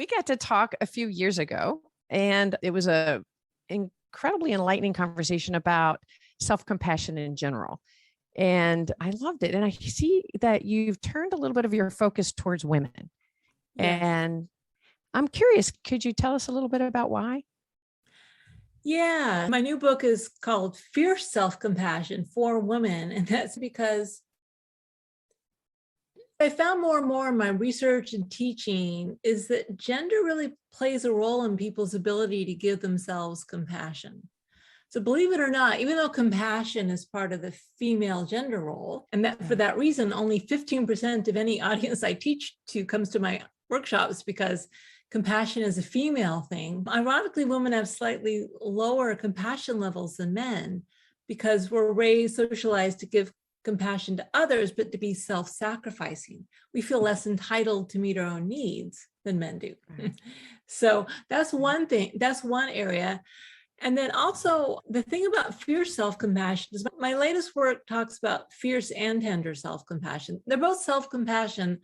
We got to talk a few years ago, and it was a incredibly enlightening conversation about self-compassion in general. And I loved it. And I see that you've turned a little bit of your focus towards women. Yes. And I'm curious, could you tell us a little bit about why? Yeah. My new book is called Fierce Self-Compassion for Women. And that's because I found more and more in my research and teaching is that gender really plays a role in people's ability to give themselves compassion. So believe it or not, even though compassion is part of the female gender role, and that for that reason, only 15% of any audience I teach to comes to my workshops because compassion is a female thing. Ironically, women have slightly lower compassion levels than men because we're raised, socialized to give compassion to others, but to be self-sacrificing. We feel less entitled to meet our own needs than men do. So that's one thing, that's one area. And then also the thing about fierce self-compassion is my latest work talks about fierce and tender self-compassion. They're both self-compassion,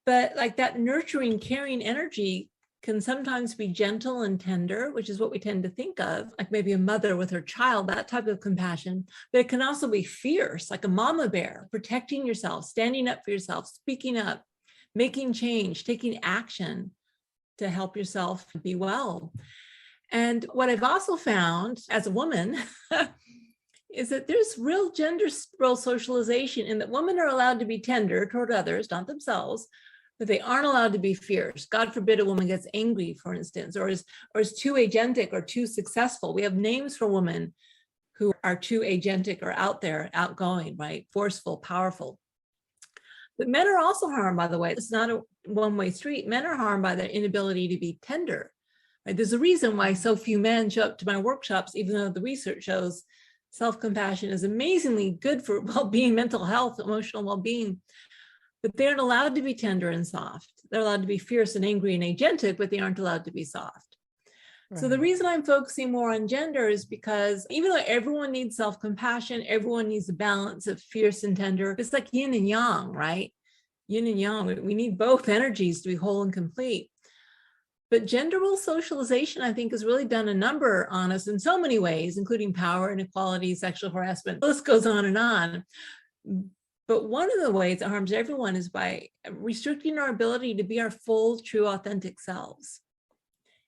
but like that nurturing, caring energy can sometimes be gentle and tender, which is what we tend to think of, like maybe a mother with her child, that type of compassion. But it can also be fierce, like a mama bear, protecting yourself, standing up for yourself, speaking up, making change, taking action to help yourself be well. And what I've also found as a woman is that there's real gender role socialization in that women are allowed to be tender toward others, not themselves, but they aren't allowed to be fierce. God forbid a woman gets angry, for instance, or is too agentic or too successful. We have names for women who are too agentic or out there, outgoing, right? Forceful, powerful. But men are also harmed, by the way. It's not a one-way street. Men are harmed by their inability to be tender. Right? There's a reason why so few men show up to my workshops, even though the research shows self-compassion is amazingly good for well-being, mental health, emotional well-being. But they aren't allowed to be tender and soft. They're allowed to be fierce and angry and agentic, but they aren't allowed to be soft. Right. So the reason I'm focusing more on gender is because even though everyone needs self-compassion, everyone needs a balance of fierce and tender. It's like yin and yang, right? Yin and yang. We need both energies to be whole and complete. But gender role socialization, I think, has really done a number on us in so many ways, including power, inequality, sexual harassment. The list goes on and on. But one of the ways it harms everyone is by restricting our ability to be our full, true, authentic selves.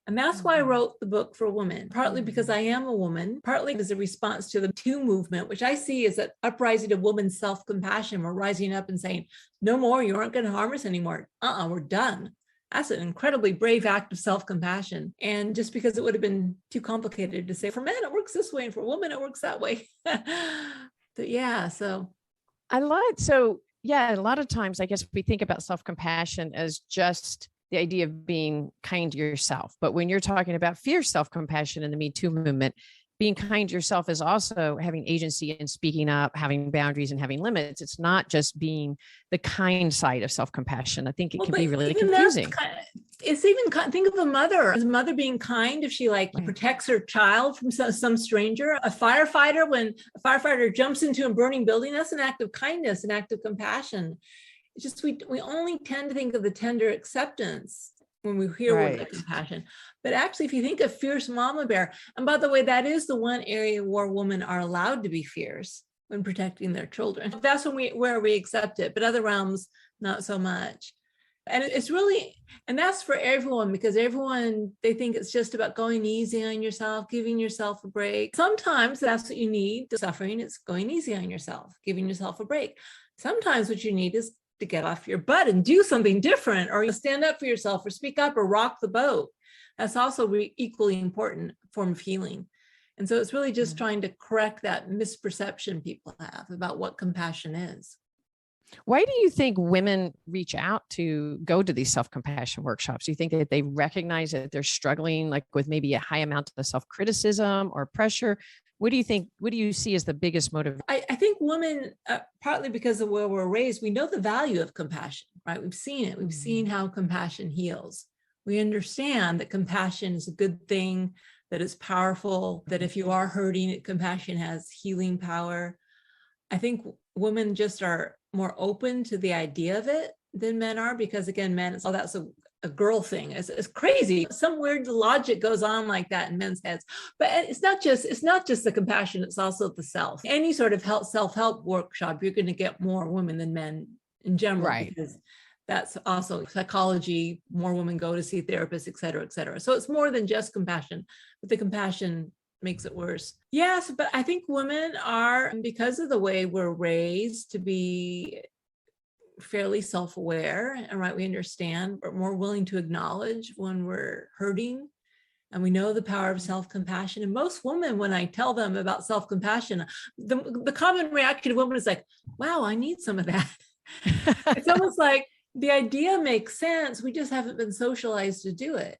And that's why I wrote the book for women, partly because I am a woman, partly as a response to the Me movement, which I see as an uprising of women's self-compassion. We're rising up and saying, no more, you aren't going to harm us anymore. We're done. That's an incredibly brave act of self-compassion. And just because it would have been too complicated to say, for men, it works this way, and for women, it works that way. But yeah, so. I love it. So yeah, a lot of times I guess we think about self-compassion as just the idea of being kind to yourself. But when you're talking about fierce self-compassion in the Me Too movement, being kind to yourself is also having agency and speaking up, having boundaries and having limits. It's not just being the kind side of self-compassion. I think it can be really confusing. It's even, think of a mother being kind if she protects her child from some stranger. A firefighter, when a firefighter jumps into a burning building, that's an act of kindness, an act of compassion. It's just, we only tend to think of the tender acceptance when we hear words like compassion. But actually, if you think of fierce mama bear, and by the way, that is the one area where women are allowed to be fierce when protecting their children. That's where we accept it, but other realms, not so much. And it's really, and that's for everyone, because everyone, they think it's just about going easy on yourself, giving yourself a break. Sometimes that's what you need. The suffering is going easy on yourself, giving yourself a break. Sometimes what you need is to get off your butt and do something different, or stand up for yourself, or speak up, or rock the boat. That's also equally important form of healing. And so it's really just trying to correct that misperception people have about what compassion is. Why do you think women reach out to go to these self-compassion workshops? Do you think that they recognize that they're struggling with maybe a high amount of self-criticism or pressure? What do you think? What do you see as the biggest motive? I think women, partly because of where we're raised, we know the value of compassion, right? We've seen it. We've seen how compassion heals. We understand that compassion is a good thing, that it's powerful, that if you are hurting, compassion has healing power. I think women just are more open to the idea of it than men are, because again, men, it's all that's so a girl thing. It's crazy. Some weird logic goes on like that in men's heads. But it's not just the compassion, it's also the self. Any sort of self-help workshop, you're going to get more women than men in general, Right. because that's also psychology. More women go to see therapists, et cetera, et cetera. So it's more than just compassion, but the compassion makes it worse. Yes, but I think women are, because of the way we're raised to be fairly self-aware and right, we understand, we're more willing to acknowledge when we're hurting, and we know the power of self-compassion. And most women, when I tell them about self-compassion, the common reaction of women is like, wow, I need some of that. It's almost like the idea makes sense, we just haven't been socialized to do it.